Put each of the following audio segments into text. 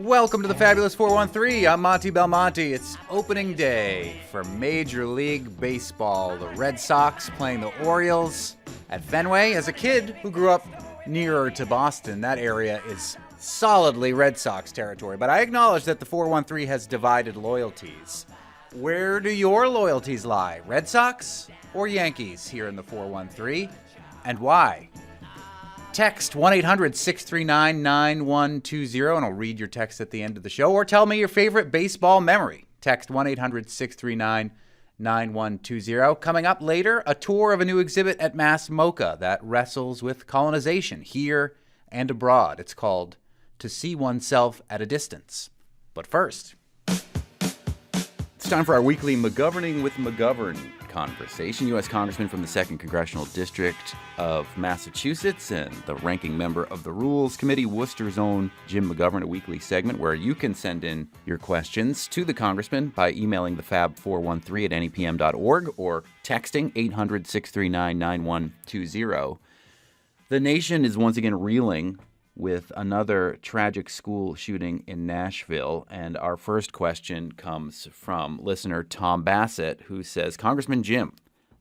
Welcome to the Fabulous 413. I'm Monte Belmonte. It's opening day for Major League Baseball. The Red Sox playing the Orioles at Fenway. As a kid who grew up nearer to Boston, that area is solidly Red Sox territory. But I acknowledge that the 413 has divided loyalties. Where do your loyalties lie? Red Sox or Yankees here in the 413? And why? Text 1-800-639-9120, and I'll read your text at the end of the show. Or tell me your favorite baseball memory. Text 1-800-639-9120. Coming up later, a tour of a new exhibit at Mass MoCA that wrestles with colonization here and abroad. It's called To See Oneself at a Distance. But first, it's time for our weekly McGoverning with McGovern conversation. U.S. Congressman from the 2nd Congressional District of Massachusetts and the ranking member of the Rules Committee, Worcester's own Jim McGovern, a weekly segment where you can send in your questions to the Congressman by emailing the fab413 at nepm.org or texting 800-639-9120. The nation is once again reeling with another tragic school shooting in Nashville. And our first question comes from listener Tom Bassett, who says, Congressman Jim,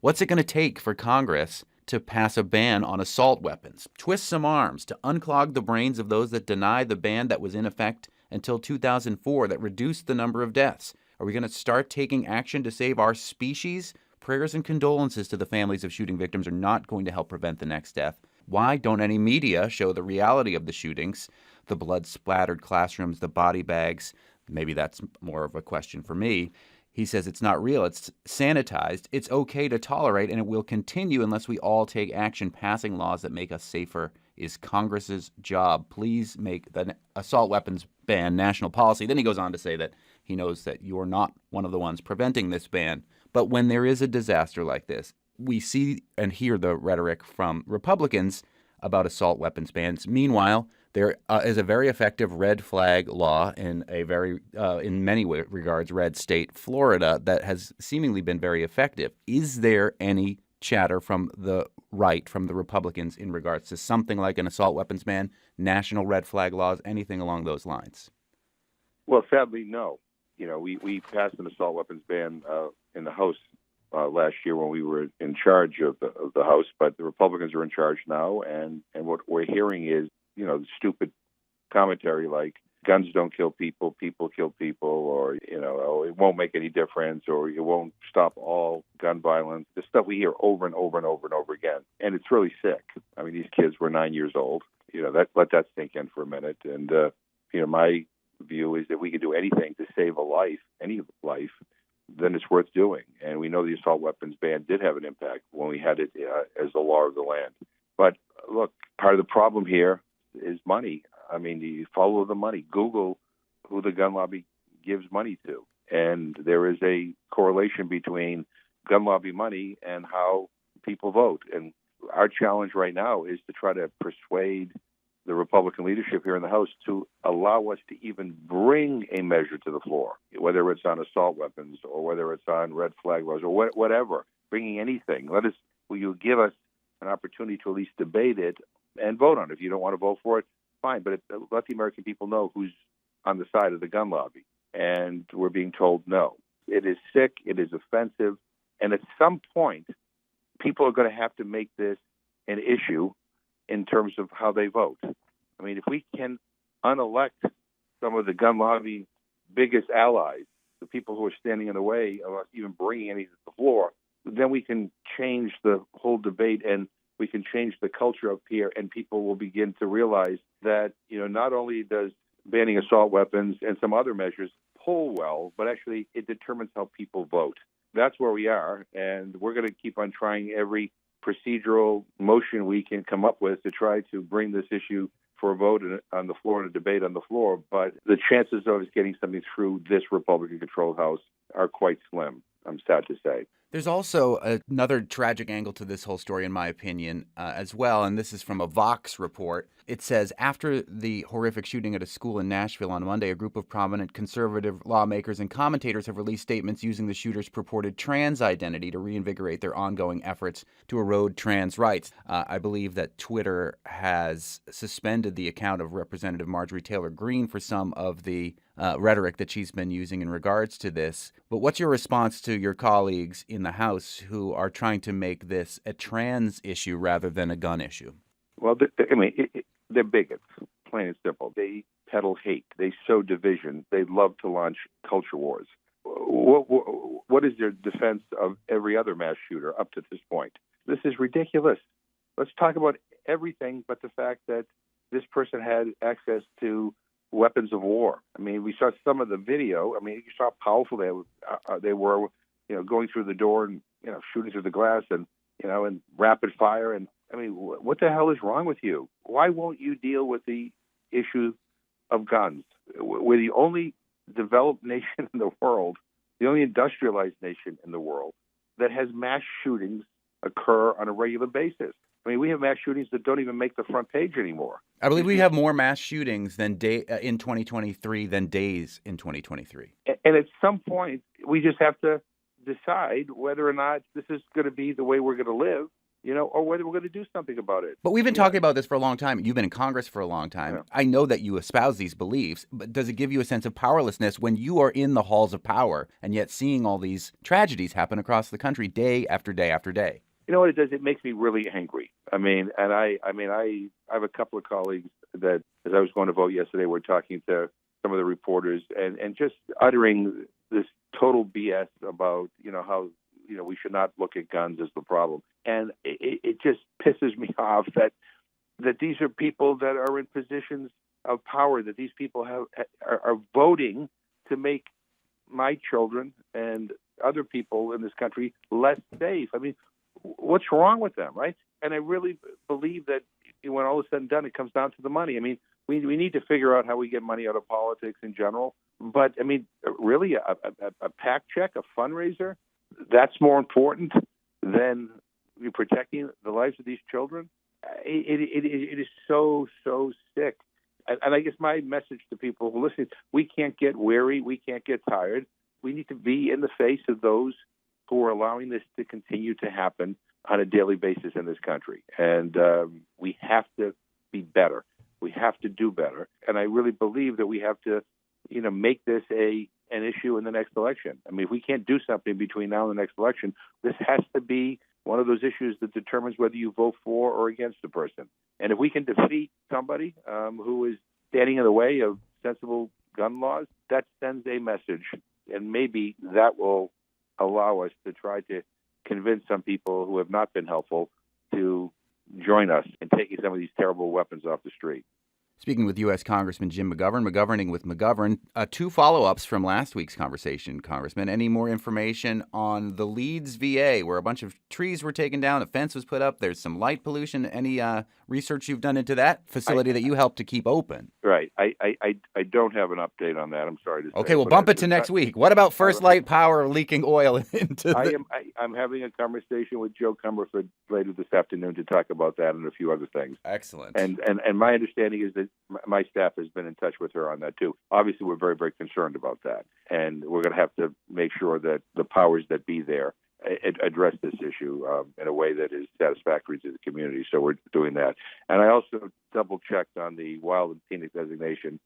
what's it going to take for Congress to pass a ban on assault weapons, twist some arms to unclog the brains of those that deny the ban that was in effect until 2004 that reduced the number of deaths? Are we going to start taking action to save our species? Prayers and condolences to the families of shooting victims are not going to help prevent the next death. Why don't any media show the reality of the shootings, the blood-splattered classrooms, the body bags? Maybe that's more of a question for me. He says it's not real. It's sanitized. It's okay to tolerate, and it will continue unless we all take action. Passing laws that make us safer is Congress's job. Please make the assault weapons ban national policy. Then he goes on to say that he knows that you're not one of the ones preventing this ban. But when there is a disaster like this, we see and hear the rhetoric from Republicans about assault weapons bans. Meanwhile, there is a very effective red flag law in a very, in many regards, red state, Florida, that has seemingly been very effective. Is there any chatter from the right, from the Republicans, in regards to something like an assault weapons ban, national red flag laws, anything along those lines? Well, sadly, no. You know, we passed an assault weapons ban in the House last year when we were in charge of the House, but the Republicans are in charge now, and what we're hearing is, you know, stupid commentary like guns don't kill people, people kill people, or, you know, oh, it won't make any difference, or it won't stop all gun violence. The stuff we hear over and over and over and over again, and it's really sick. I mean, these kids were 9 years old. You know, let that sink in for a minute, and you know, my view is that we can do anything to save a life, any life, then it's worth doing. And we know the assault weapons ban did have an impact when we had it as the law of the land. But look, part of the problem here is money. I mean, you follow the money. Google who the gun lobby gives money to. And there is a correlation between gun lobby money and how people vote. And our challenge right now is to try to persuade the Republican leadership here in the House to allow us to even bring a measure to the floor, whether it's on assault weapons or whether it's on red flag laws or whatever, bringing anything. Will you give us an opportunity to at least debate it and vote on it? If you don't want to vote for it, fine, but let the American people know who's on the side of the gun lobby. And we're being told no. It is sick, it is offensive, and at some point, people are going to have to make this an issue in terms of how they vote. I mean, if we can unelect some of the gun lobby biggest allies, the people who are standing in the way of us even bringing anything to the floor, then we can change the whole debate and we can change the culture up here, and people will begin to realize that, you know, not only does banning assault weapons and some other measures poll well, but actually it determines how people vote. That's where we are, and we're going to keep on trying every procedural motion we can come up with to try to bring this issue for a vote on the floor and a debate on the floor. But the chances of us getting something through this Republican-controlled House are quite slim, I'm sad to say. There's also another tragic angle to this whole story, in my opinion, as well. And this is from a Vox report. It says, after the horrific shooting at a school in Nashville on Monday, a group of prominent conservative lawmakers and commentators have released statements using the shooter's purported trans identity to reinvigorate their ongoing efforts to erode trans rights. I believe that Twitter has suspended the account of Representative Marjorie Taylor Greene for some of the rhetoric that she's been using in regards to this. But what's your response to your colleagues in the House who are trying to make this a trans issue rather than a gun issue? Well, they're bigots, plain and simple. They peddle hate. They sow division. They love to launch culture wars. What is their defense of every other mass shooter up to this point? This is ridiculous. Let's talk about everything but the fact that this person had access to weapons of war. I mean, we saw some of the video. I mean, you saw how powerful they were, going through the door and, shooting through the glass and, and rapid fire. And I mean, what the hell is wrong with you? Why won't you deal with the issue of guns? We're the only developed nation in the world, the only industrialized nation in the world that has mass shootings occur on a regular basis. I mean, we have mass shootings that don't even make the front page anymore. I believe we have more mass shootings than in 2023 than days in 2023. And at some point, we just have to decide whether or not this is going to be the way we're going to live, or whether we're going to do something about it. But we've been talking about this for a long time. You've been in Congress for a long time. Yeah. I know that you espouse these beliefs, but does it give you a sense of powerlessness when you are in the halls of power and yet seeing all these tragedies happen across the country day after day after day? You know what it does? It makes me really angry. I mean, and I have a couple of colleagues that, as I was going to vote yesterday, were talking to some of the reporters and just uttering this total BS about, how, we should not look at guns as the problem. And it just pisses me off that these are people that are in positions of power, that these people are voting to make my children and other people in this country less safe. I mean, what's wrong with them, right? And I really believe that when all is said and done, it comes down to the money. I mean, we need to figure out how we get money out of politics in general. But, I mean, really, a PAC check, a fundraiser, that's more important than protecting the lives of these children. It is so, so sick. And I guess my message to people who listen, we can't get weary. We can't get tired. We need to be in the face of those who are allowing this to continue to happen on a daily basis in this country. And we have to be better. We have to do better. And I really believe that we have to, make this an issue in the next election. I mean, if we can't do something between now and the next election, this has to be one of those issues that determines whether you vote for or against a person. And if we can defeat somebody who is standing in the way of sensible gun laws, that sends a message. And maybe that will allow us to try to convince some people who have not been helpful to join us in taking some of these terrible weapons off the street. Speaking with U.S. Congressman Jim McGovern, McGoverning with McGovern, two follow-ups from last week's conversation, Congressman. Any more information on the Leeds VA, where a bunch of trees were taken down, a fence was put up, there's some light pollution? Any research you've done into that facility that you helped to keep open? Right. I don't have an update on that. I'm sorry to say. Okay, we'll bump it to next week. What about First Light Power leaking oil into I'm having a conversation with Joe Cumberford later this afternoon to talk about that and a few other things. Excellent. And my understanding is that my staff has been in touch with her on that, too. Obviously, we're very, very concerned about that. And we're going to have to make sure that the powers that be there address this issue in a way that is satisfactory to the community. So we're doing that. And I also double-checked on the wild and scenic designation.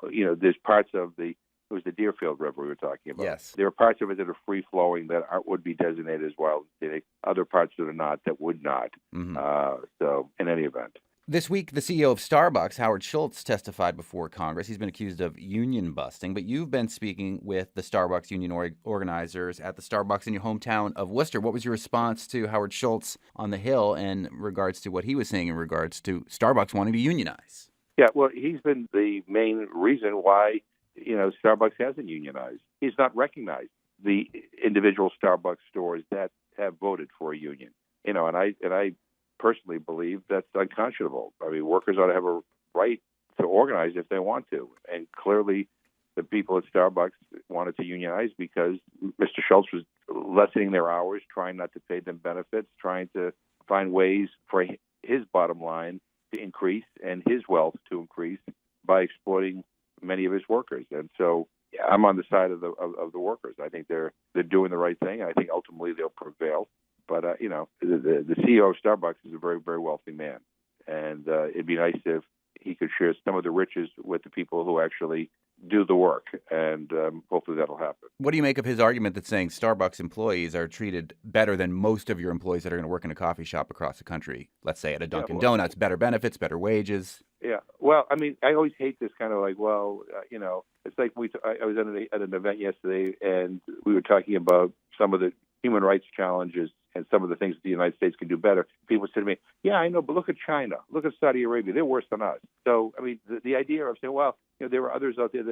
There's parts of it was the Deerfield River we were talking about. Yes. There are parts of it that are free-flowing that would be designated as wild and scenic. Other parts that are not, that would not. Mm-hmm. So in any event. This week, the CEO of Starbucks, Howard Schultz, testified before Congress. He's been accused of union busting, but you've been speaking with the Starbucks union organizers at the Starbucks in your hometown of Worcester. What was your response to Howard Schultz on the Hill in regards to what he was saying in regards to Starbucks wanting to unionize? Yeah, well, he's been the main reason why, Starbucks hasn't unionized. He's not recognized the individual Starbucks stores that have voted for a union. And I personally believe that's unconscionable. I mean, workers ought to have a right to organize if they want to. And clearly the people at Starbucks wanted to unionize because Mr. Schultz was lessening their hours, trying not to pay them benefits, trying to find ways for his bottom line to increase and his wealth to increase by exploiting many of his workers. And so I'm on the side of the workers. I think they're doing the right thing. I think ultimately they'll prevail. But the CEO of Starbucks is a very, very wealthy man, and it'd be nice if he could share some of the riches with the people who actually do the work, and hopefully that'll happen. What do you make of his argument that saying Starbucks employees are treated better than most of your employees that are going to work in a coffee shop across the country? Let's say at a Dunkin' Donuts, better benefits, better wages. Yeah. Well, I mean, I always hate this kind of like, it's like I was at an event yesterday, and we were talking about some of the human rights challenges and some of the things that the United States can do better. People said to me, yeah, I know, but look at China. Look at Saudi Arabia. They're worse than us. So, I mean, the idea of saying, well, there are others out there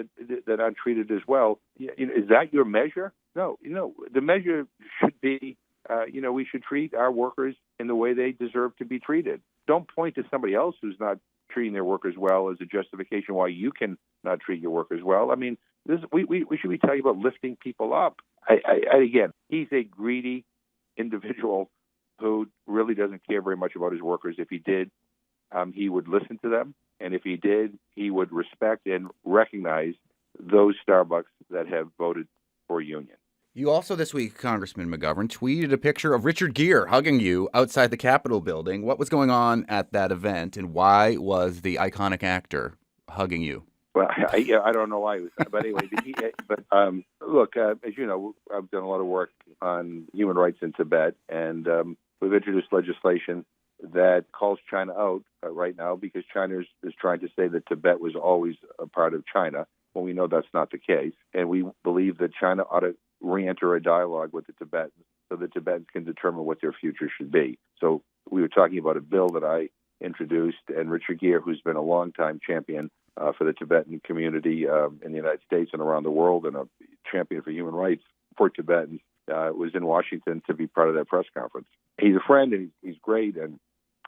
that aren't treated as well. Is that your measure? No. The measure should be, we should treat our workers in the way they deserve to be treated. Don't point to somebody else who's not treating their workers well as a justification why you can not treat your workers well. I mean, we should be talking about lifting people up. Again, he's a greedy individual who really doesn't care very much about his workers. If he did, he would listen to them. And if he did, he would respect and recognize those Starbucks that have voted for a union. You also this week, Congressman McGovern, tweeted a picture of Richard Gere hugging you outside the Capitol building. What was going on at that event, and why was the iconic actor hugging you? Well, I don't know why he was, but anyway. Look, as you know, I've done a lot of work on human rights in Tibet, and we've introduced legislation that calls China out right now because China is trying to say that Tibet was always a part of China, when we know that's not the case. And we believe that China ought to re-enter a dialogue with the Tibetans so the Tibetans can determine what their future should be. So we were talking about a bill that I introduced, and Richard Gere, who's been a longtime champion for the Tibetan community in the United States and around the world, and a champion for human rights for Tibetans, was in Washington to be part of that press conference. He's a friend, and he's great, and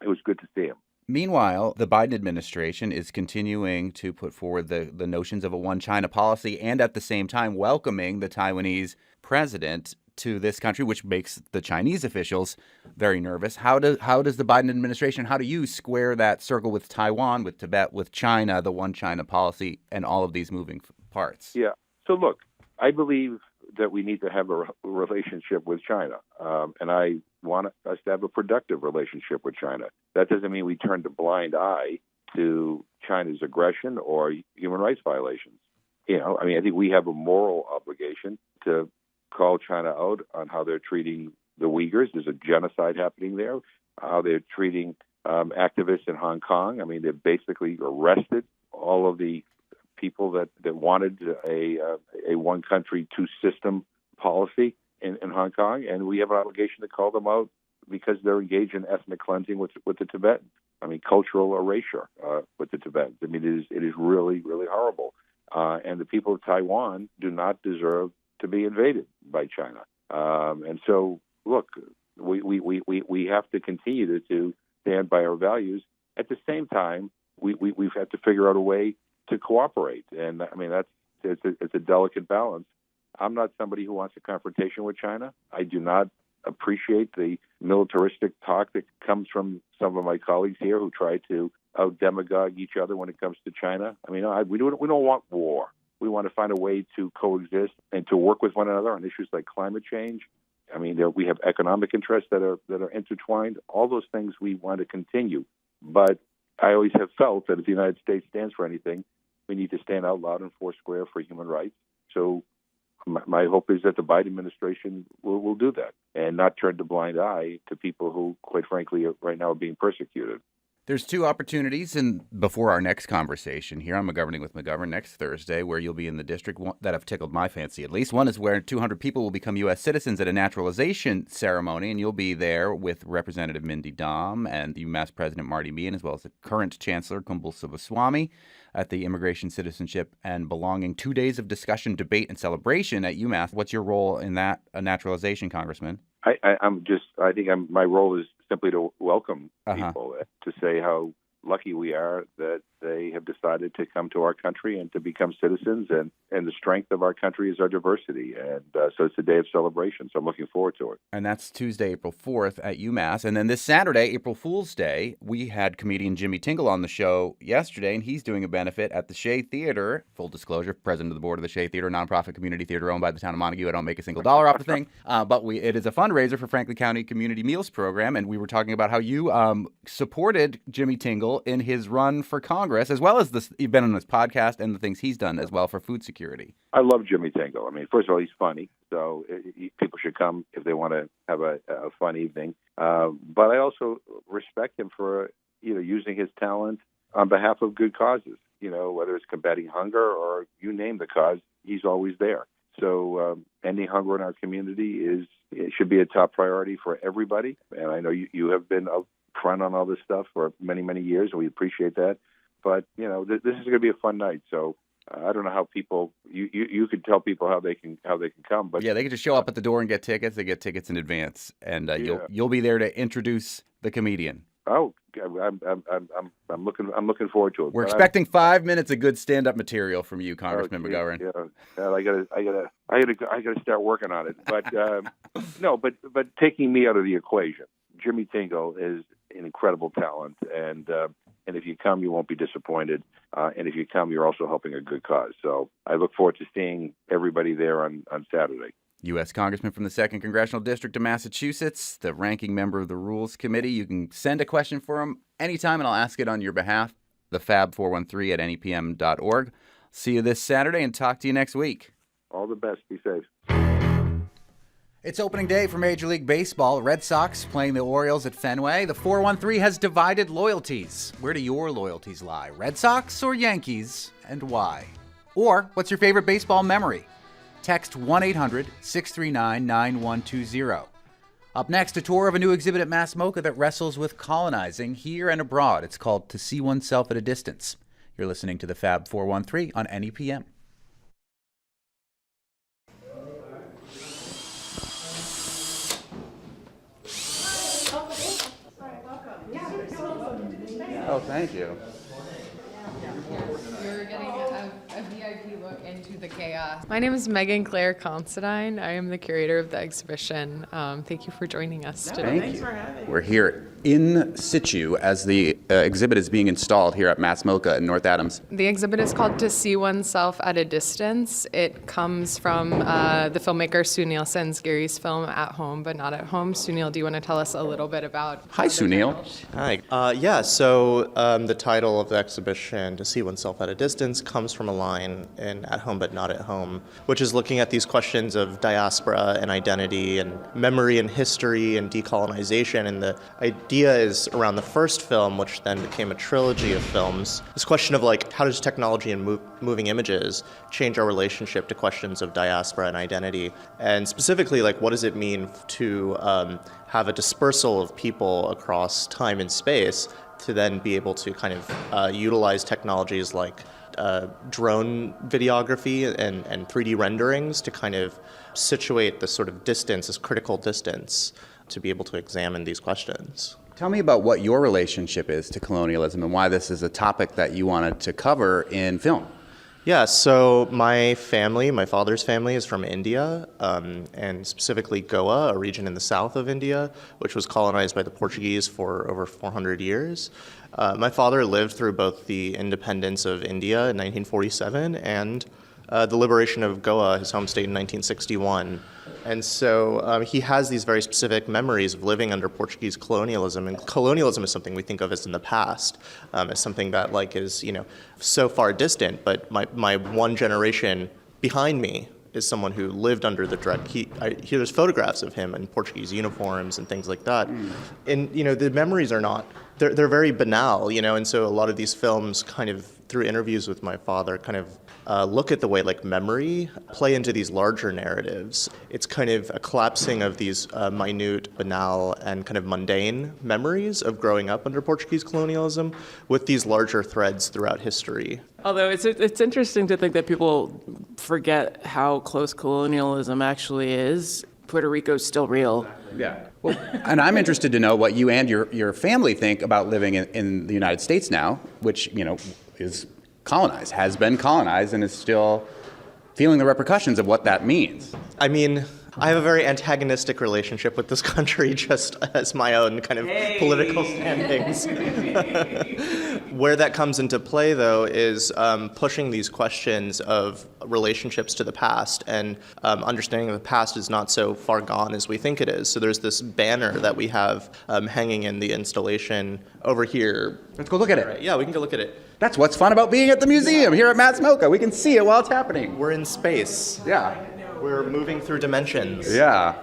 it was good to see him. Meanwhile, the Biden administration is continuing to put forward the notions of a one China policy and at the same time welcoming the Taiwanese president to this country, which makes the Chinese officials very nervous. How does the Biden administration, how do you square that circle with Taiwan, with Tibet, with China, the one China policy, and all of these moving parts? Yeah. So look, I believe that we need to have a relationship with China, and I want us to have a productive relationship with China. That doesn't mean we turn a blind eye to China's aggression or human rights violations. I think we have a moral obligation to call China out on how they're treating the Uyghurs. There's a genocide happening there. How they're treating activists in Hong Kong. I mean, they basically arrested all of the people that wanted a one country, two system policy in Hong Kong, and we have an obligation to call them out because they're engaged in ethnic cleansing with the Tibetans. I mean, cultural erasure with the Tibetans. I mean, it is really, really horrible. And the people of Taiwan do not deserve to be invaded by China. And so, look, we have to continue to stand by our values. At the same time, we've had to figure out a way to cooperate. And I mean, it's a delicate balance. I'm not somebody who wants a confrontation with China. I do not appreciate the militaristic talk that comes from some of my colleagues here who try to out-demagogue each other when it comes to China. I mean, we don't want war. We want to find a way to coexist and to work with one another on issues like climate change. I mean, we have economic interests that are intertwined. All those things we want to continue. But I always have felt that if the United States stands for anything, we need to stand out loud and foursquare for human rights. So my hope is that the Biden administration will do that and not turn a blind eye to people who, quite frankly, right now are being persecuted. There's two opportunities before our next conversation here on McGoverning with McGovern next Thursday, where you'll be in the district that have tickled my fancy at least. One is where 200 people will become U.S. citizens at a naturalization ceremony, and you'll be there with Representative Mindy Dom and the UMass President Marty Meehan, as well as the current Chancellor Kumbal Subbaswamy at the Immigration, Citizenship, and Belonging 2 days of discussion, debate, and celebration at UMass. What's your role in that naturalization, Congressman? I think my role is simply to welcome people, to say how lucky we are that they have decided decided to come to our country and to become citizens. And the strength of our country is our diversity. And so it's a day of celebration. So I'm looking forward to it. And that's Tuesday, April 4th at UMass. And then this Saturday, April Fool's Day, we had comedian Jimmy Tingle on the show yesterday, and he's doing a benefit at the Shea Theater. Full disclosure, president of the board of the Shea Theater, nonprofit community theater owned by the town of Montague. I don't make a single dollar off the thing. But it is a fundraiser for Franklin County Community Meals Program. And we were talking about how you supported Jimmy Tingle in his run for Congress, as well as you've been on his podcast and the things he's done as well for food security. I love Jimmy Tingle. I mean, first of all, he's funny, so people should come if they want to have a fun evening. But I also respect him for using his talent on behalf of good causes. Whether it's combating hunger or you name the cause, he's always there. So ending hunger in our community it should be a top priority for everybody. And I know you have been up front on all this stuff for many, many years, and we appreciate that. But this is going to be a fun night. So I don't know how people you could tell people how they can come, but yeah, they can just show up at the door and get tickets. They get tickets in advance, and you'll be there to introduce the comedian. Oh, I'm looking forward to it. We're expecting 5 minutes of good stand-up material from you, Congressman McGovern. Yeah, I gotta start working on it. But no, but taking me out of the equation, Jimmy Tingle is an incredible talent, and if you come, you won't be disappointed. And if you come, you're also helping a good cause. So I look forward to seeing everybody there on Saturday. U.S. Congressman from the 2nd Congressional District of Massachusetts, the ranking member of the Rules Committee. You can send a question for him anytime, and I'll ask it on your behalf. The Fab413 at nepm.org. See you this Saturday and talk to you next week. All the best. Be safe. It's opening day for Major League Baseball. Red Sox playing the Orioles at Fenway. The 413 has divided loyalties. Where do your loyalties lie? Red Sox or Yankees, and why? Or what's your favorite baseball memory? Text 1-800-639-9120. Up next, a tour of a new exhibit at Mass MoCA that wrestles with colonizing here and abroad. It's called To See Oneself at a Distance. You're listening to the Fab 413 on NEPM. Oh, thank you. You're getting a VIP look into the chaos. My name is Megan Claire Considine. I am the curator of the exhibition. Thank you for joining us today. Thanks for having us. We're here in situ as the exhibit is being installed here at Mass MoCA in North Adams. The exhibit is called To See Oneself at a Distance. It comes from the filmmaker Suneil Sanzgiri's film At Home But Not at Home. Suneil, do you want to tell us a little bit about... Hi, Suneil. Hi. So the title of the exhibition, To See Oneself at a Distance, comes from a line in At Home But Not at Home, which is looking at these questions of diaspora and identity and memory and history and decolonization. And the idea is around the first film, which then became a trilogy of films, this question of how does technology and moving images change our relationship to questions of diaspora and identity? And specifically, what does it mean to have a dispersal of people across time and space to then be able to kind of utilize technologies like drone videography and 3D renderings to kind of situate this sort of distance, this critical distance, to be able to examine these questions. Tell me about what your relationship is to colonialism and why this is a topic that you wanted to cover in film. Yeah, so my father's family is from India, and specifically Goa, a region in the south of India, which was colonized by the Portuguese for over 400 years. My father lived through both the independence of India in 1947 and the liberation of Goa, his home state, in 1961. And so he has these very specific memories of living under Portuguese colonialism. And colonialism is something we think of as in the past, as something that is, so far distant. But my one generation behind me is someone who lived under the direct. There's photographs of him in Portuguese uniforms and things like that. And the memories are not. They're very banal, and so a lot of these films kind of, through interviews with my father, kind of look at the way memory play into these larger narratives. It's kind of a collapsing of these minute, banal, and kind of mundane memories of growing up under Portuguese colonialism with these larger threads throughout history. Although it's interesting to think that people forget how close colonialism actually is. Puerto Rico's still real. Yeah. Well, and I'm interested to know what you and your family think about living in the United States now, which, is colonized, has been colonized, and is still feeling the repercussions of what that means. I mean, I have a very antagonistic relationship with this country, just as my own kind of political standings. Where that comes into play, though, is pushing these questions of relationships to the past, and understanding the past is not so far gone as we think it is. So there's this banner that we have hanging in the installation over here. Let's go look at it. Right, yeah, we can go look at it. That's what's fun about being at the museum here at Mass MoCA. We can see it while it's happening. We're in space. Yeah. We're moving through dimensions. Yeah.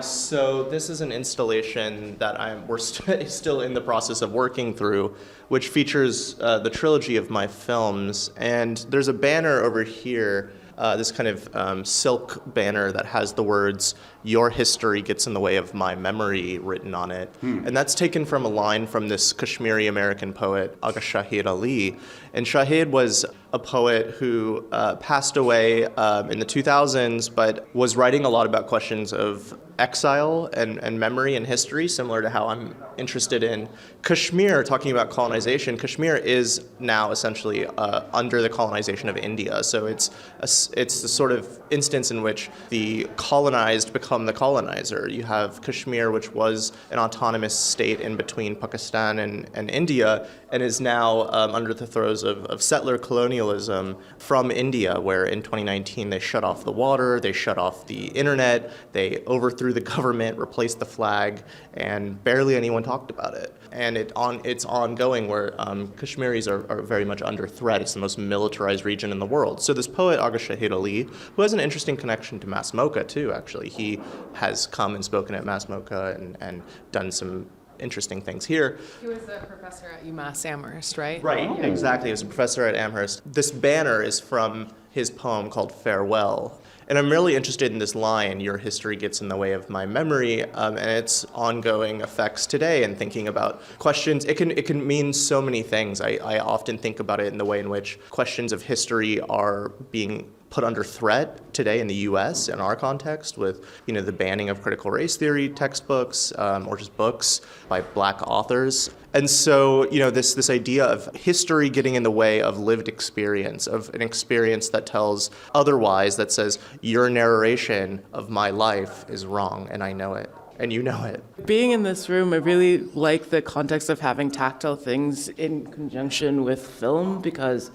So this is an installation that we're still in the process of working through, which features the trilogy of my films. And there's a banner over here, this kind of silk banner that has the words, "Your history gets in the way of my memory," written on it. And that's taken from a line from this Kashmiri American poet, Agha Shahid Ali. And Shahid was a poet who passed away in the 2000s, but was writing a lot about questions of exile and memory and history, similar to how I'm interested in Kashmir, talking about colonization. Kashmir is now essentially under the colonization of India. So it's the sort of instance in which the colonized become the colonizer. You have Kashmir, which was an autonomous state in between Pakistan and India, and is now under the throes of settler colonialism from India, where in 2019 they shut off the water, they shut off the internet, they overthrew the government, replaced the flag, and barely anyone talked about it. And it's ongoing, where Kashmiris are very much under threat. It's the most militarized region in the world. So this poet, Agha Shahid Ali, who has an interesting connection to Mass MoCA too, actually. He has come and spoken at Mass MoCA and done some interesting things here. He was a professor at UMass Amherst, right? Right, exactly. He was a professor at Amherst. This banner is from his poem called Farewell. And I'm really interested in this line, "Your history gets in the way of my memory," and its ongoing effects today, and thinking about questions. It can mean so many things. I often think about it in the way in which questions of history are being put under threat today in the U.S. in our context, with the banning of critical race theory textbooks or just books by Black authors. And so this idea of history getting in the way of lived experience, of an experience that tells otherwise, that says your narration of my life is wrong, and I know it. And you know it. Being in this room, I really like the context of having tactile things in conjunction with film, because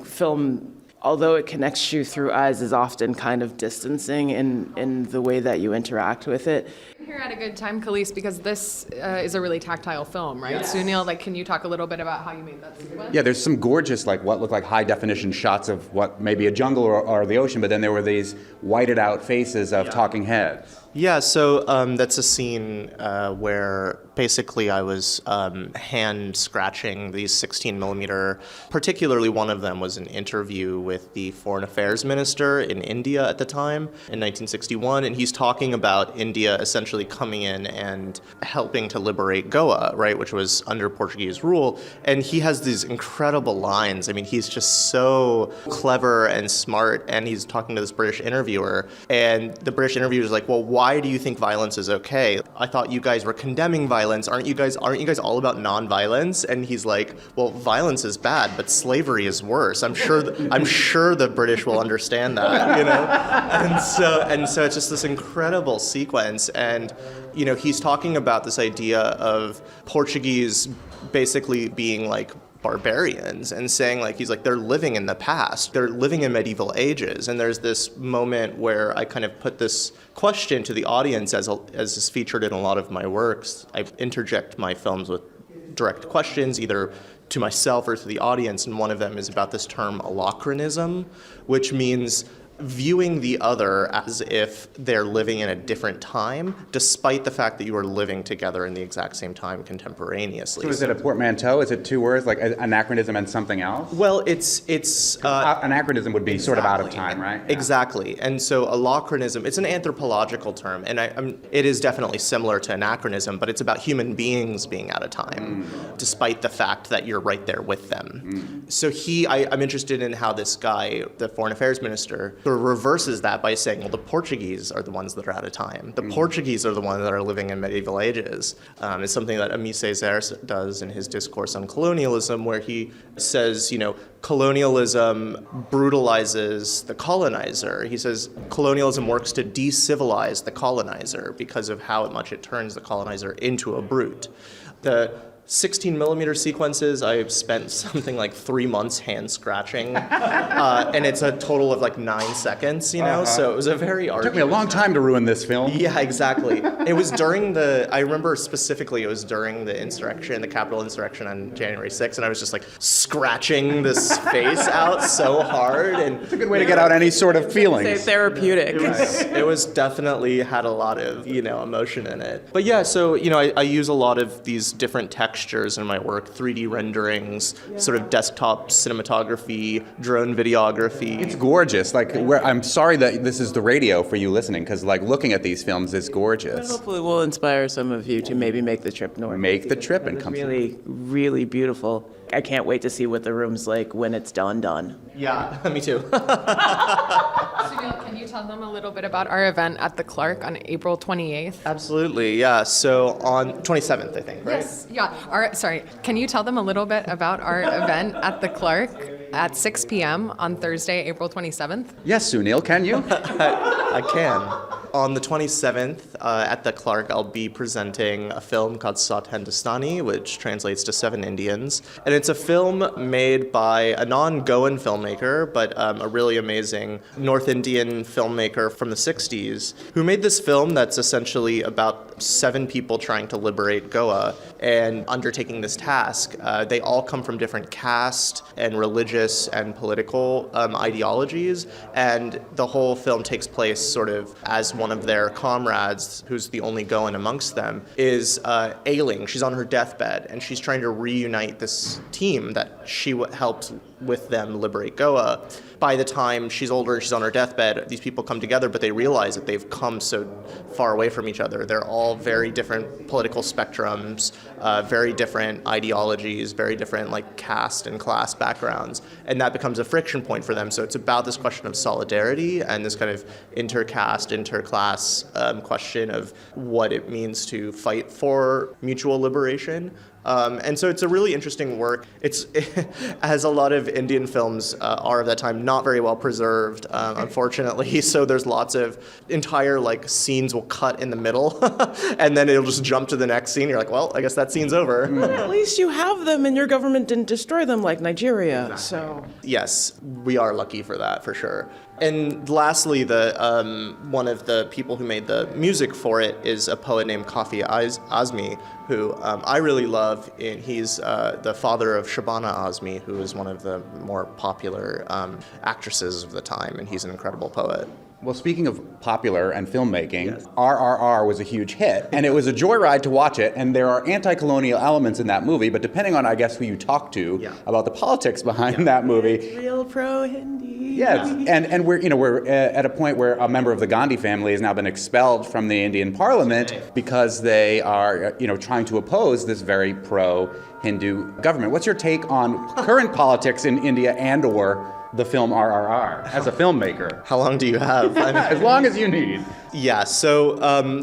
film, although it connects you through eyes, is often kind of distancing in the way that you interact with it. You're at a good time, Khalees, because this is a really tactile film, right? Yes. Suneil, can you talk a little bit about how you made that sequence? Yeah, there's some gorgeous, what look like high-definition shots of what may be a jungle or the ocean, but then there were these whited-out faces of talking heads. Yeah, so that's a scene where basically I was hand scratching these 16 millimeter. Particularly one of them was an interview with the foreign affairs minister in India at the time in 1961, and he's talking about India essentially coming in and helping to liberate Goa, right, which was under Portuguese rule. And he has these incredible lines. I mean, he's just so clever and smart, and he's talking to this British interviewer, and the British interviewer is like, "Well, why do you think violence is okay? I thought you guys were condemning violence. Aren't you guys all about nonviolence?" And he's like, "Well, violence is bad, but slavery is worse." I'm sure the British will understand that, And so it's just this incredible sequence, and he's talking about this idea of Portuguese basically being barbarians, and saying they're living in the past, they're living in medieval ages. And there's this moment where I kind of put this question to the audience, as is featured in a lot of my works. I interject my films with direct questions, either to myself or to the audience, and one of them is about this term allochronism, which means viewing the other as if they're living in a different time, despite the fact that you are living together in the exact same time contemporaneously. So is it a portmanteau? Is it two words, like anachronism and something else? Well, it's anachronism would be sort of out of time, right? Yeah. Exactly. And so allochronism, it's an anthropological term, and it is definitely similar to anachronism, but it's about human beings being out of time, despite the fact that you're right there with them. So I'm interested in how this guy, the foreign affairs minister, sort of reverses that by saying, well, the Portuguese are the ones that are out of time. The Portuguese are the ones that are living in medieval ages. It's something that Aimé Césaire does in his discourse on colonialism, where he says, colonialism brutalizes the colonizer. He says colonialism works to de-civilize the colonizer because of how much it turns the colonizer into a brute. The 16 millimeter sequences, I've spent something like 3 months hand scratching, and it's a total of like 9 seconds, so it was a very arduous. It took me a long time to ruin this film. Yeah, exactly. It was during I remember specifically it was during the insurrection, the Capitol insurrection on January 6th, and I was just like scratching this face out so hard. And It's a good way to get out any sort of Say feelings. therapeutic. it was definitely had a lot of, emotion in it. But yeah, so, I use a lot of these different textures in my work, 3D renderings, sort of desktop cinematography, drone videography. It's gorgeous. I'm sorry that this is the radio for you listening, because looking at these films is But gorgeous. hopefully we'll inspire some of you to maybe make the trip north. Make the trip and It's come. really, really beautiful. I can't wait to see what the room's like when it's done. Yeah, me too. Suneil, can you tell them a little bit about our event at the Clark on April 28th? Absolutely, yeah. So on 27th, I think, right? Yes, yeah. Can you tell them a little bit about our event at the Clark at 6 p.m. on Thursday, April 27th? Yes, Suneil, can you? I can. On the 27th at the Clark, I'll be presenting a film called Sat Hindustani, which translates to Seven Indians. And it's a film made by a non-Goan filmmaker, but a really amazing North Indian filmmaker from the 60s, who made this film that's essentially about 7 people trying to liberate Goa and undertaking this task. They all come from different caste and religious and political ideologies, and the whole film takes place sort of as one of their comrades, who's the only Goan amongst them, is ailing. She's on her deathbed, and she's trying to reunite this team that she helped with them liberate Goa. By the time she's older and she's on her deathbed, these people come together, but they realize that they've come so far away from each other. They're all very different political spectrums, very different ideologies, very different caste and class backgrounds, and that becomes a friction point for them. So it's about this question of solidarity and this kind of intercaste, interclass question of what it means to fight for mutual liberation. And so it's a really interesting work. As a lot of Indian films are of that time, not very well preserved, unfortunately. So there's lots of entire scenes will cut in the middle, and then it'll just jump to the next scene. You're like, well, I guess that scene's over. But at least you have them, and your government didn't destroy them like Nigeria. Exactly. So Yes, we are lucky for that, for sure. And lastly, one of the people who made the music for it is a poet named Kafi Azmi, who I really love. And he's the father of Shabana Azmi, who is one of the more popular actresses of the time, and he's an incredible poet. Well, speaking of popular and filmmaking, RRR was a huge hit, and it was a joyride to watch it, and there are anti-colonial elements in that movie, but depending on, I guess, who you talk to about the politics behind that movie. It's real pro-Hindi. Yes, and we're at a point where a member of the Gandhi family has now been expelled from the Indian parliament because they are, trying to oppose this very pro-Hindu government. What's your take on current politics in India and/or the film RRR as a filmmaker? How long do you have? As long as you need. Yeah, so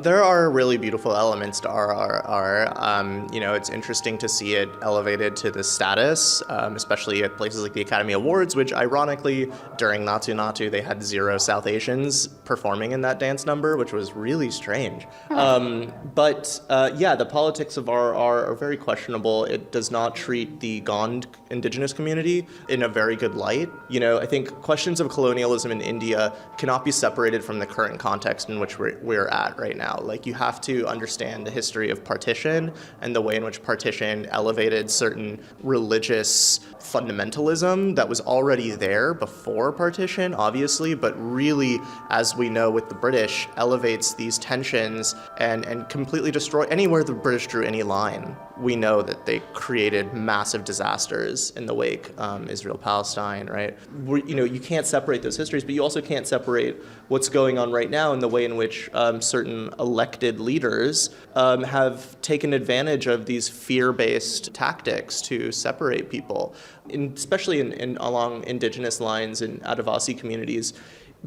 there are really beautiful elements to RRR. It's interesting to see it elevated to this status, especially at places like the Academy Awards, which ironically, during Natu Natu, they had 0 South Asians performing in that dance number, which was really strange. But the politics of RRR are very questionable. It does not treat the Gond indigenous community in a very good light. I think questions of colonialism in India cannot be separated from the current context in which we're at right now. You have to understand the history of partition and the way in which partition elevated certain religious fundamentalism that was already there before partition, obviously, but really, as we know with the British, elevates these tensions and completely destroy anywhere the British drew any line. We know that they created massive disasters in the wake, Israel-Palestine, right? You can't separate those histories, but you also can't separate what's going on right now in the way in which certain elected leaders have taken advantage of these fear-based tactics to separate people, especially along indigenous lines in Adivasi communities.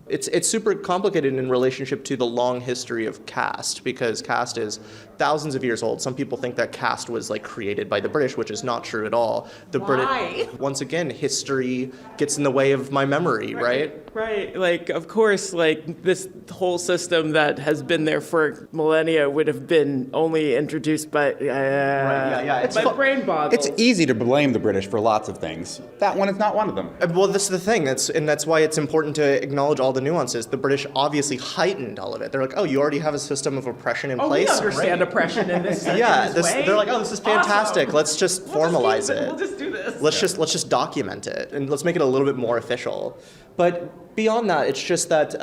It's super complicated in relationship to the long history of caste, because caste is thousands of years old. Some people think that caste was like created by the British, which is not true at all. Why? Once again, history gets in the way of my memory, right? Right. Like, of course, like this whole system that has been there for millennia would have been only introduced by by brain boggles. It's easy to blame the British for lots of things. That one is not one of them. Well, this is the thing. That's why it's important to acknowledge all the nuances. The British obviously heightened all of it. They're like, oh, you already have a system of oppression in place. We understand oppression in this. Yeah, in this way. they're like, oh, this is fantastic. Awesome. Let's just formalize it. We'll just do this. Let's just document it, and let's make it a little bit more official. But beyond that, it's just that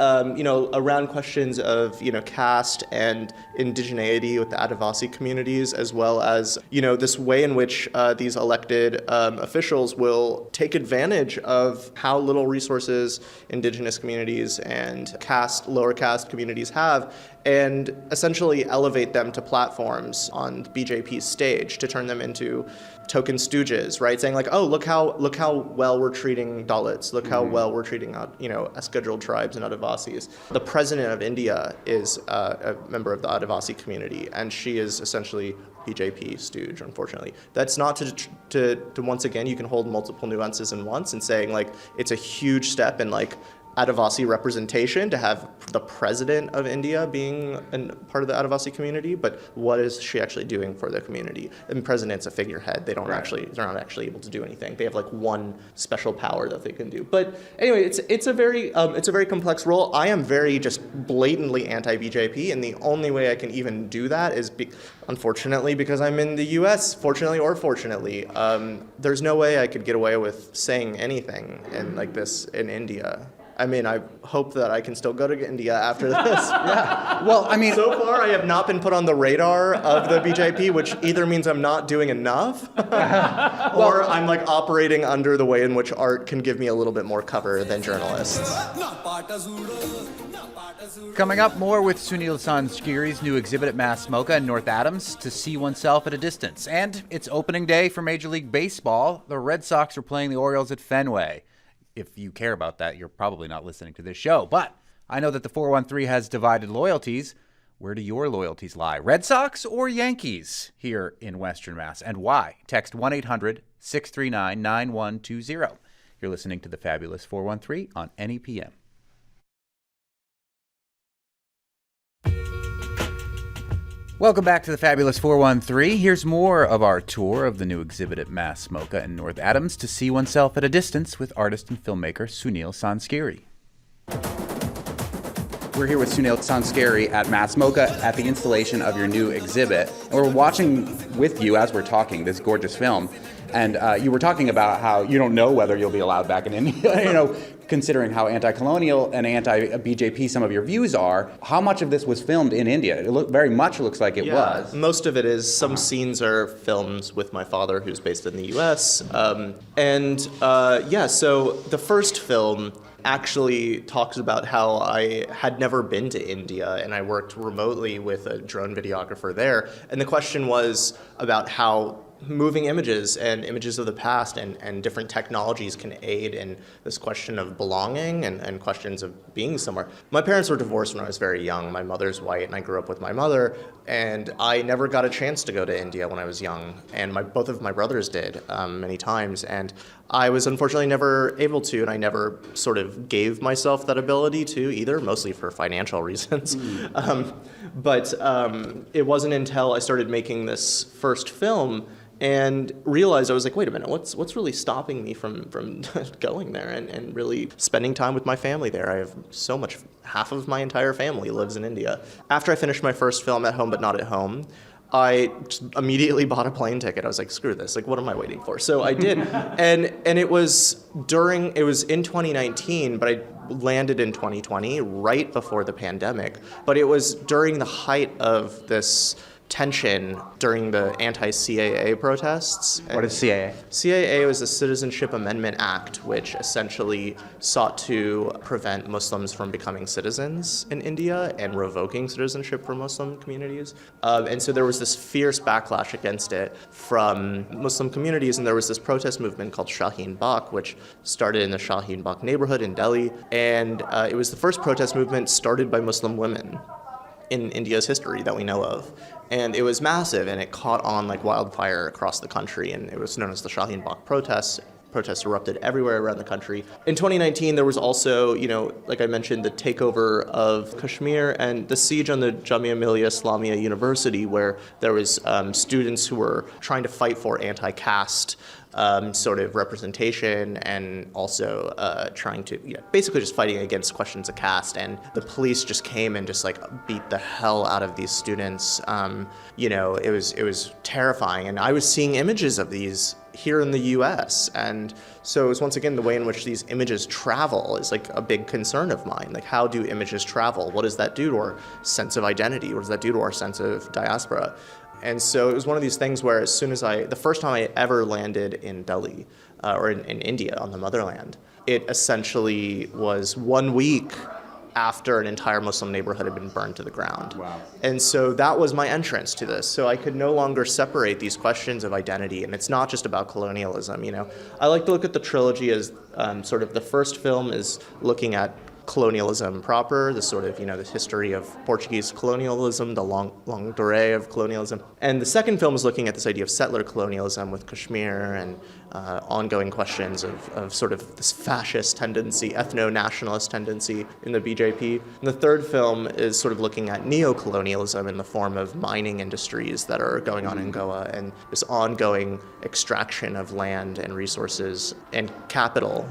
around questions of caste and indigeneity with the Adivasi communities, as well as this way in which these elected officials will take advantage of how little resources indigenous communities and lower caste communities have, and essentially elevate them to platforms on BJP's stage to turn them into token stooges, right? Saying like, oh, look how well we're treating Dalits, look how well we're treating scheduled tribes and Adivasis. The president of India is a member of the Adivasi community, and she is essentially BJP stooge, unfortunately. That's not to once again, you can hold multiple nuances in once, and saying like it's a huge step in like Adivasi representation to have the president of India being part of the Adivasi community, but what is she actually doing for the community? And president's a figurehead. They're not actually able to do anything. They have like one special power that they can do. But anyway, it's a very complex role. I am very just blatantly anti-BJP, and the only way I can even do that is unfortunately because I'm in the U.S. Fortunately or fortunately, there's no way I could get away with saying anything like this in India. I mean, I hope that I can still go to India after this. Yeah. Well, I mean, so far I have not been put on the radar of the BJP, which either means I'm not doing enough, or I'm like operating under the way in which art can give me a little bit more cover than journalists. Coming up, more with Suneil Sanzgiri's new exhibit at Mass MoCA in North Adams, To See Oneself at a Distance. And it's opening day for Major League Baseball. The Red Sox are playing the Orioles at Fenway. If you care about that, you're probably not listening to this show. But I know that the 413 has divided loyalties. Where do your loyalties lie? Red Sox or Yankees here in Western Mass? And why? Text 1-800-639-9120. You're listening to the Fabulous 413 on NEPM. Welcome back to the Fabulous 413. Here's more of our tour of the new exhibit at Mass MoCA in North Adams, To See Oneself at a Distance, with artist and filmmaker Suneil Sanzgiri. We're here with Suneil Sanzgiri at Mass MoCA at the installation of your new exhibit. And we're watching with you as we're talking this gorgeous film. And you were talking about how you don't know whether you'll be allowed back in India, considering how anti-colonial and anti-BJP some of your views are. How much of this was filmed in India? It very much looks like it was. Most of it is. Some scenes are filmed with my father, who's based in the U.S. So the first film actually talks about how I had never been to India, and I worked remotely with a drone videographer there. And the question was about how moving images and images of the past and different technologies can aid in this question of belonging and questions of being somewhere. My parents were divorced when I was very young. My mother's white, and I grew up with my mother, and I never got a chance to go to India when I was young, and both of my brothers did many times, and I was unfortunately never able to, and I never sort of gave myself that ability to either, mostly for financial reasons. But it wasn't until I started making this first film and realized, I was like, wait a minute, what's really stopping me from going there and really spending time with my family there? I have so much, half of my entire family lives in India. After I finished my first film, At Home But Not at Home, I just immediately bought a plane ticket. I was like, screw this, like, what am I waiting for? So I did, and it was in 2019, but I landed in 2020, right before the pandemic, but it was during the height of this tension during the anti-CAA protests. What is CAA? CAA was the Citizenship Amendment Act, which essentially sought to prevent Muslims from becoming citizens in India and revoking citizenship for Muslim communities. And so there was this fierce backlash against it from Muslim communities, and there was this protest movement called Shaheen Bagh, which started in the Shaheen Bagh neighborhood in Delhi. And it was the first protest movement started by Muslim women in India's history that we know of. And it was massive, and it caught on like wildfire across the country, and it was known as the Shaheen Bagh protests. Protests erupted everywhere around the country. In 2019, there was also, like I mentioned, the takeover of Kashmir and the siege on the Jamia Millia Islamia University, where there was students who were trying to fight for anti-caste sort of representation, and also trying to, basically just fighting against questions of caste. And the police just came and just like beat the hell out of these students. It was terrifying. And I was seeing images of these here in the US. And so it was once again the way in which these images travel is like a big concern of mine. Like, how do images travel? What does that do to our sense of identity? What does that do to our sense of diaspora? And so it was one of these things where as soon as the first time I ever landed in Delhi, or in India on the motherland, it essentially was 1 week after an entire Muslim neighborhood had been burned to the ground. Wow. And so that was my entrance to this. So I could no longer separate these questions of identity, and it's not just about colonialism. I like to look at the trilogy as sort of the first film is looking at colonialism proper, the sort of, the history of Portuguese colonialism, the long durée of colonialism. And the second film is looking at this idea of settler colonialism with Kashmir and ongoing questions of sort of this fascist tendency, ethno-nationalist tendency in the BJP. And the third film is sort of looking at neo-colonialism in the form of mining industries that are going on in Goa and this ongoing extraction of land and resources and capital,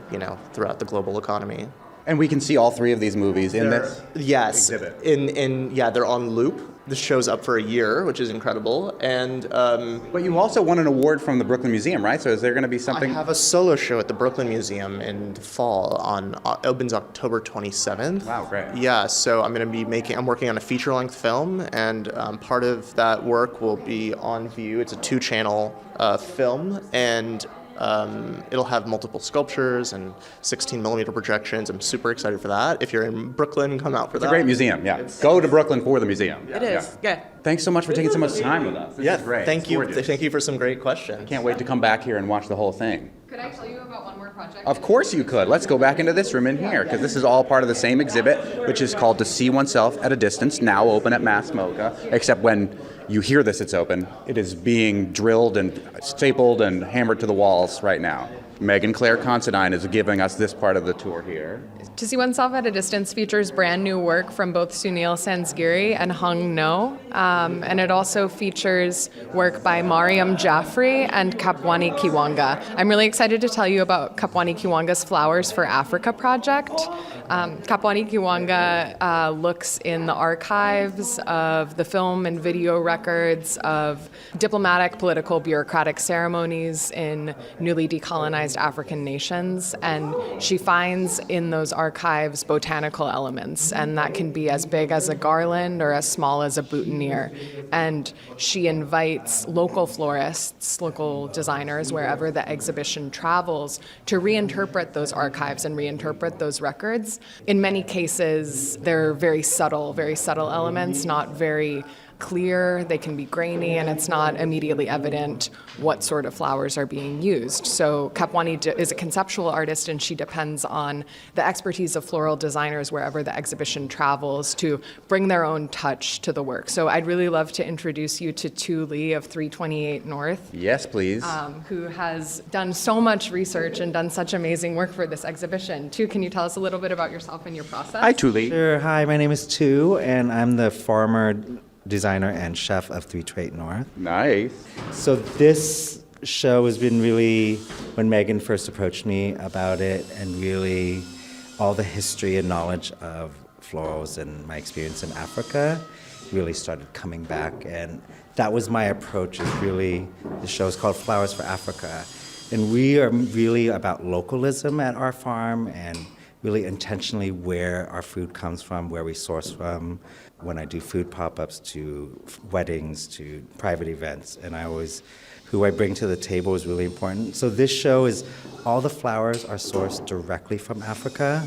throughout the global economy. And we can see all three of these movies in this exhibit. They're on loop. This show's up for a year, which is incredible. And but you also won an award from the Brooklyn Museum, right? So is there going to be something? I have a solo show at the Brooklyn Museum in the fall. Opens October 27th. Wow, great. Yeah, so I'm working on a feature-length film, and part of that work will be on view. It's a 2-channel film, and it'll have multiple sculptures and 16mm projections. I'm super excited for that. If you're in Brooklyn, come out for that. It's a great museum, yeah. Go to Brooklyn for the museum. It is, yeah. Thanks so much for taking so much time with us. This is great. Thank you. Gorgeous. Thank you for some great questions. Can't wait to come back here and watch the whole thing. Could I tell you about one more project? Of course you could. Let's go back into this room in here, because this is all part of the same exhibit, which is called To See Oneself at a Distance, now open at Mass MoCA, except when you hear this, it's open. It is being drilled and stapled and hammered to the walls right now. Megan Claire Considine is giving us this part of the tour here. To See Oneself at a Distance features brand new work from both Suneil Sanzgiri and Hung No. And it also features work by Mariam Jaffrey and Kapwani Kiwanga. I'm really excited to tell you about Kapwani Kiwanga's Flowers for Africa project. Kapwani Kiwanga looks in the archives of the film and video records of diplomatic, political, bureaucratic ceremonies in newly decolonized African nations, and she finds in those archives botanical elements, and that can be as big as a garland or as small as a boutonniere. And she invites local florists, local designers, wherever the exhibition travels, to reinterpret those archives and reinterpret those records. In many cases, they're very subtle elements, not very clear, they can be grainy, and it's not immediately evident what sort of flowers are being used. So Kapwani is a conceptual artist, and she depends on the expertise of floral designers wherever the exhibition travels to bring their own touch to the work. So I'd really love to introduce you to Tu Lee of 328 North. Yes, please. Who has done so much research and done such amazing work for this exhibition. Tu, can you tell us a little bit about yourself and your process? Hi, Tu Lee. Sure. Hi, my name is Tu, and I'm the former designer and chef of 328 North. Nice. So this show has been really, when Megan first approached me about it, and really all the history and knowledge of florals and my experience in Africa really started coming back. And that was my approach, is really, the show is called Flowers for Africa. And we are really about localism at our farm and really intentionally where our food comes from, where we source from, when I do food pop-ups to weddings to private events. And who I bring to the table is really important. So this show is, all the flowers are sourced directly from Africa.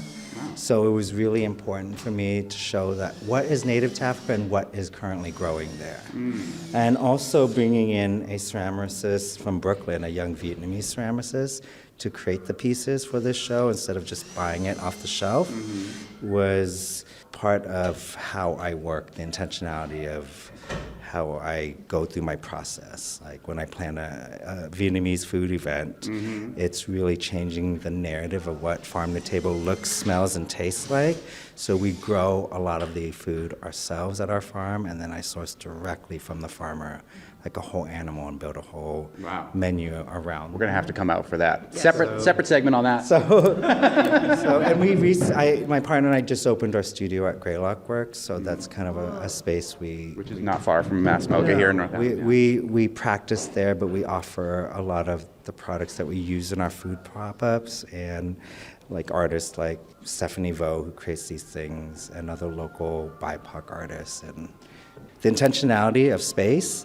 So it was really important for me to show that what is native to Africa and what is currently growing there. And also bringing in a ceramicist from Brooklyn, a young Vietnamese ceramicist, to create the pieces for this show instead of just buying it off the shelf was part of how I work, the intentionality of how I go through my process. Like when I plan a Vietnamese food event, it's really changing the narrative of what farm to table looks, smells, and tastes like. So we grow a lot of the food ourselves at our farm, and then I source directly from the farmer, like a whole animal, and build a whole menu around. We're going to have to come out for that. Separate segment on that. And my partner and I just opened our studio at Greylock Works, so that's kind of a space which is not far from Mass MoCA here in North Carolina. We practice there, but we offer a lot of the products that we use in our food pop-ups, and like artists like Stephanie Vo, who creates these things, and other local BIPOC artists. And the intentionality of space,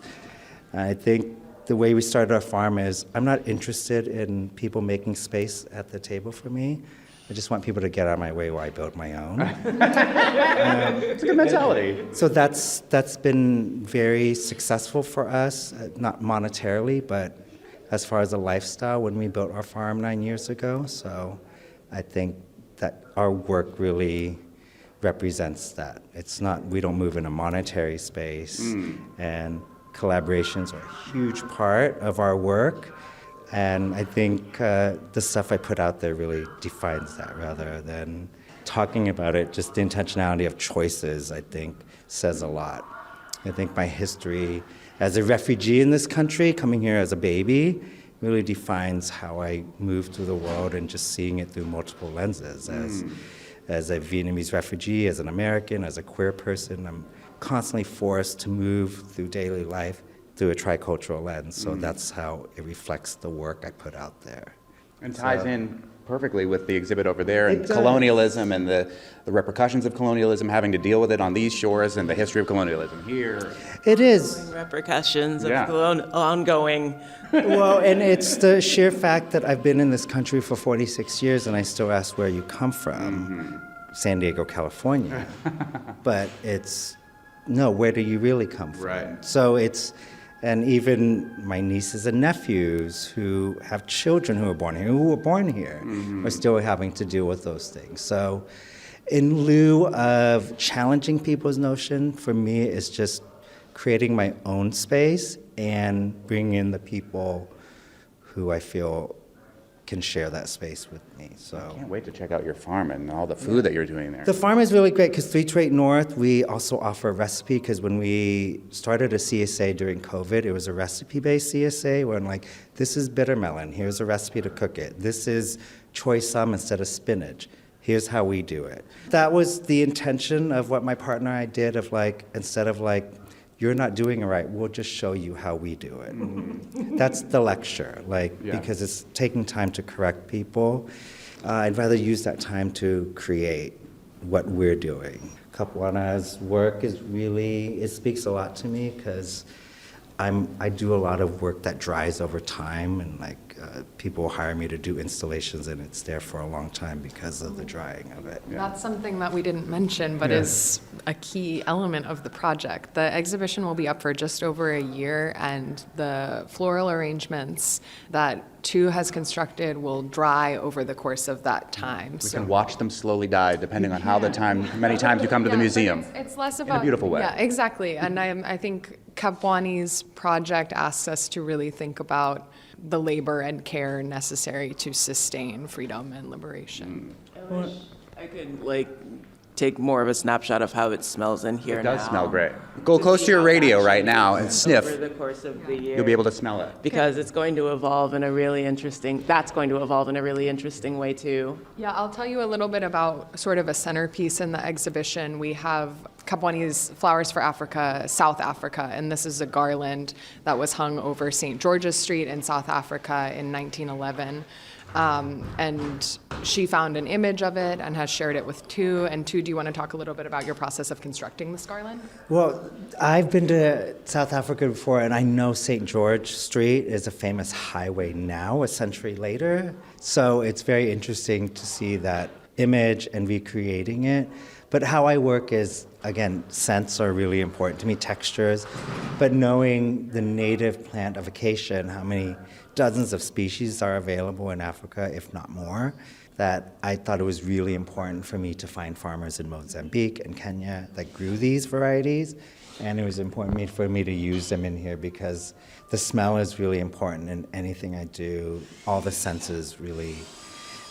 I think the way we started our farm is, I'm not interested in people making space at the table for me. I just want people to get out of my way while I build my own. It's a good mentality. So that's been very successful for us, not monetarily, but as far as a lifestyle when we built our farm 9 years ago. So I think that our work really represents that. It's not, we don't move in a monetary space, and collaborations are a huge part of our work. And I think the stuff I put out there really defines that, rather than talking about it. Just the intentionality of choices, I think, says a lot. I think my history as a refugee in this country, coming here as a baby, really defines how I move through the world, and just seeing it through multiple lenses. As a Vietnamese refugee, as an American, as a queer person, I'm constantly forced to move through daily life through a tricultural lens. So that's how it reflects the work I put out there. And ties in perfectly with the exhibit over there, and colonialism and the repercussions of colonialism, having to deal with it on these shores, and the history of colonialism here. It is. Repercussions of ongoing. Well, and it's the sheer fact that I've been in this country for 46 years, and I still ask where you come from. San Diego, California. But no, where do you really come from? Right. So and even my nieces and nephews who have children who were born here, are still having to deal with those things. So in lieu of challenging people's notion, for me, it's just creating my own space and bringing in the people who I feel can share that space with me. So I can't wait to check out your farm and all the food that you're doing there. The farm is really great because 328 North, we also offer a recipe, because when we started a CSA during COVID, it was a recipe-based CSA where I'm like, this is bitter melon, here's a recipe to cook it. This is choy sum instead of spinach. Here's how we do it. That was the intention of what my partner and I did, of like, instead of like, you're not doing it right, we'll just show you how we do it. That's the lecture, because it's taking time to correct people. I'd rather use that time to create what we're doing. Capuana's work it speaks a lot to me, because I do a lot of work that dries over time, and people hire me to do installations, and it's there for a long time because of the drying of it. That's something that we didn't mention, but is a key element of the project. The exhibition will be up for just over a year, and the floral arrangements that Tu has constructed will dry over the course of that time. We can watch them slowly die, depending on many times you come to the museum. It's less about in a beautiful way. Yeah, exactly. And I think Kapwani's project asks us to really think about the labor and care necessary to sustain freedom and liberation. I could take more of a snapshot of how it smells in here now. It does smell great. Go close to your radio right now and sniff. Over the course of the year. You'll be able to smell it. Because it's going to evolve in a really interesting way too. Yeah, I'll tell you a little bit about sort of a centerpiece in the exhibition. We have Kapwani's Flowers for Africa, South Africa, and this is a garland that was hung over St. George's Street in South Africa in 1911. And she found an image of it and has shared it with Tu. And Tu, do you want to talk a little bit about your process of constructing this garland? Well, I've been to South Africa before, and I know St. George Street is a famous highway now, a century later. So it's very interesting to see that image and recreating it. But how I work is, again, scents are really important to me, textures, but knowing the native plant of acacia, how many dozens of species are available in Africa, if not more, that I thought it was really important for me to find farmers in Mozambique and Kenya that grew these varieties. And it was important for me to use them in here because the smell is really important in anything I do. All the senses really.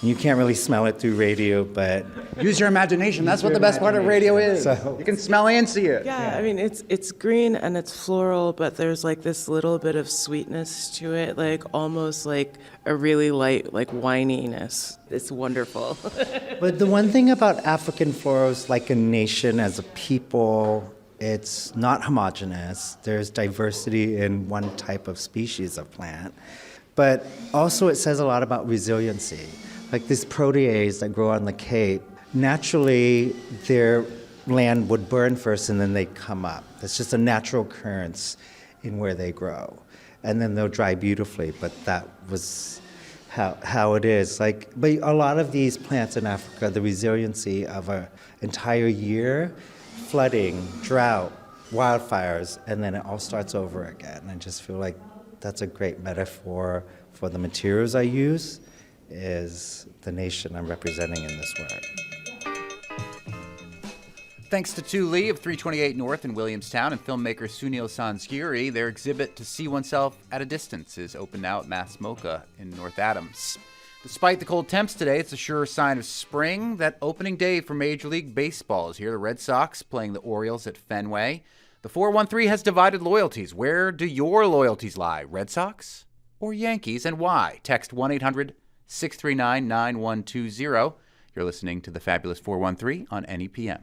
You can't really smell it through radio, but Use your imagination. That's what the best part of radio is. So- You can smell and see it. Yeah, I mean, it's green and it's floral, but there's like this little bit of sweetness to it, like almost like a really light, like wininess. It's wonderful. But the one thing about African florals, like a nation as a people, it's not homogeneous. There's diversity in one type of species of plant. But also it says a lot about resiliency. Like these proteas that grow on the Cape, naturally their land would burn first and then they come up. That's just a natural occurrence in where they grow. And then they'll dry beautifully, but that was how it is. But a lot of these plants in Africa, the resiliency of an entire year, flooding, drought, wildfires, and then it all starts over again. I just feel like that's a great metaphor for the materials I use, is the nation I'm representing in this work. Thanks to Tu Lee of 328 North in Williamstown and filmmaker Suneil Sanzgiri. Their exhibit To See Oneself at a Distance is open now at Mass MoCA in North Adams. Despite the cold temps today, it's a sure sign of spring that opening day for Major League Baseball is here. The Red Sox playing the Orioles at Fenway. The 413 has divided loyalties. Where do your loyalties lie? Red Sox or Yankees, and why? Text 1-800-639-9120. You're listening to the Fabulous 413 on NEPM.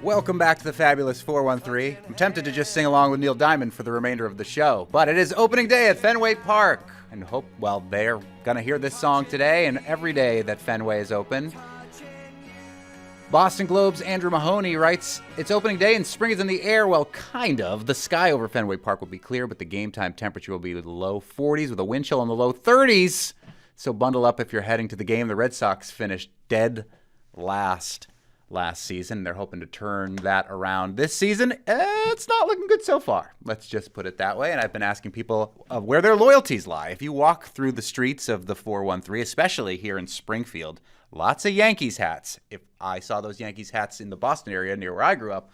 Welcome back to the Fabulous 413. I'm tempted to just sing along with Neil Diamond for the remainder of the show, but it is opening day at Fenway Park, and they're going to hear this song today and every day that Fenway is open. Boston Globe's Andrew Mahoney writes, it's opening day and spring is in the air. Well, kind of. The sky over Fenway Park will be clear, but the game time temperature will be the low 40s with a wind chill in the low 30s. So bundle up if you're heading to the game. The Red Sox finished dead last season. They're hoping to turn that around this season. It's not looking good so far. Let's just put it that way. And I've been asking people where their loyalties lie. If you walk through the streets of the 413, especially here in Springfield, lots of Yankees hats. If I saw those Yankees hats in the Boston area near where I grew up,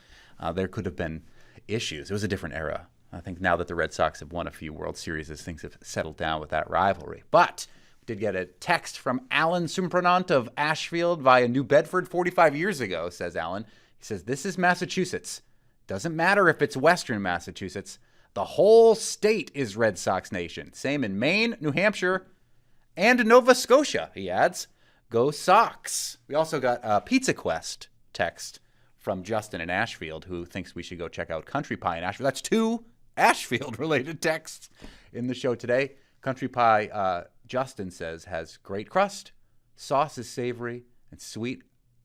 there could have been issues. It was a different era. I think now that the Red Sox have won a few World Series, things have settled down with that rivalry. But we did get a text from Alan Sumpranant of Ashfield via New Bedford 45 years ago, says Alan. He says, this is Massachusetts. Doesn't matter if it's Western Massachusetts. The whole state is Red Sox Nation. Same in Maine, New Hampshire, and Nova Scotia, he adds. Go Sox. We also got a Pizza Quest text from Justin in Ashfield, who thinks we should go check out Country Pie in Ashfield. That's two Ashfield-related texts in the show today. Country Pie, Justin says, has great crust, sauce is savory and sweet,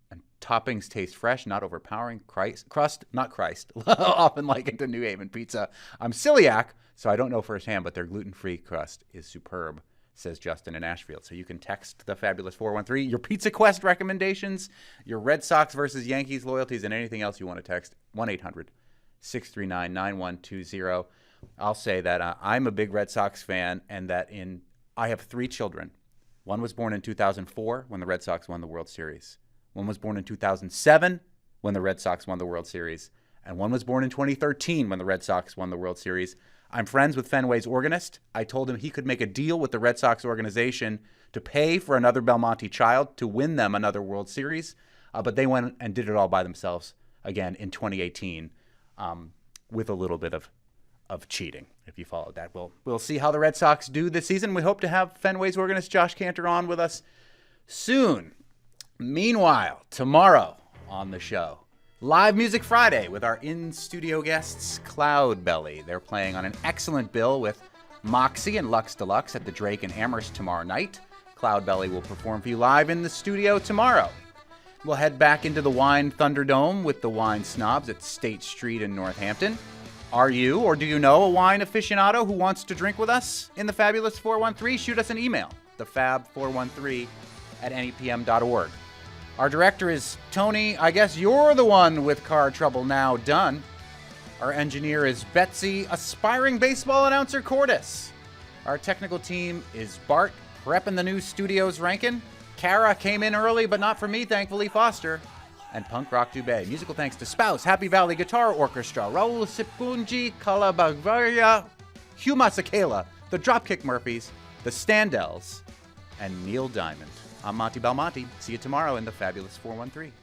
and toppings taste fresh, not overpowering. Crust, not Christ, often likened to New Haven pizza. I'm celiac, so I don't know firsthand, but their gluten-free crust is superb, says Justin in Ashfield. So you can text the Fabulous 413, your Pizza Quest recommendations, your Red Sox versus Yankees loyalties, and anything else you want to text, 1-800-639-9120. I'll say that I'm a big Red Sox fan, and that I have three children. One was born in 2004 when the Red Sox won the World Series. One was born in 2007 when the Red Sox won the World Series. And one was born in 2013 when the Red Sox won the World Series. I'm friends with Fenway's organist. I told him he could make a deal with the Red Sox organization to pay for another Belmonte child to win them another World Series. But they went and did it all by themselves again in 2018 with a little bit of cheating, if you followed that. We'll see how the Red Sox do this season. We hope to have Fenway's organist Josh Cantor on with us soon. Meanwhile, tomorrow on the show, Live Music Friday with our in-studio guests, Cloud Belly. They're playing on an excellent bill with Moxie and Lux Deluxe at the Drake in Amherst tomorrow night. Cloud Belly will perform for you live in the studio tomorrow. We'll head back into the Wine Thunderdome with the Wine Snobs at State Street in Northampton. Are you, or do you know, a wine aficionado who wants to drink with us in the Fabulous 413? Shoot us an email, thefab413@nepm.org. Our director is Tony. I guess you're the one with car trouble now done. Our engineer is Betsy, aspiring baseball announcer Cordis. Our technical team is Bart, prepping the new studios ranking. Kara came in early, but not for me, thankfully, Foster. And Punk Rock Dubé. Musical thanks to Spouse, Happy Valley Guitar Orchestra, Raul Sipunji, Kalabavaria, Hugh Masakela, the Dropkick Murphys, the Standells, and Neil Diamond. I'm Monte Belmonte. See you tomorrow in the Fabulous 413.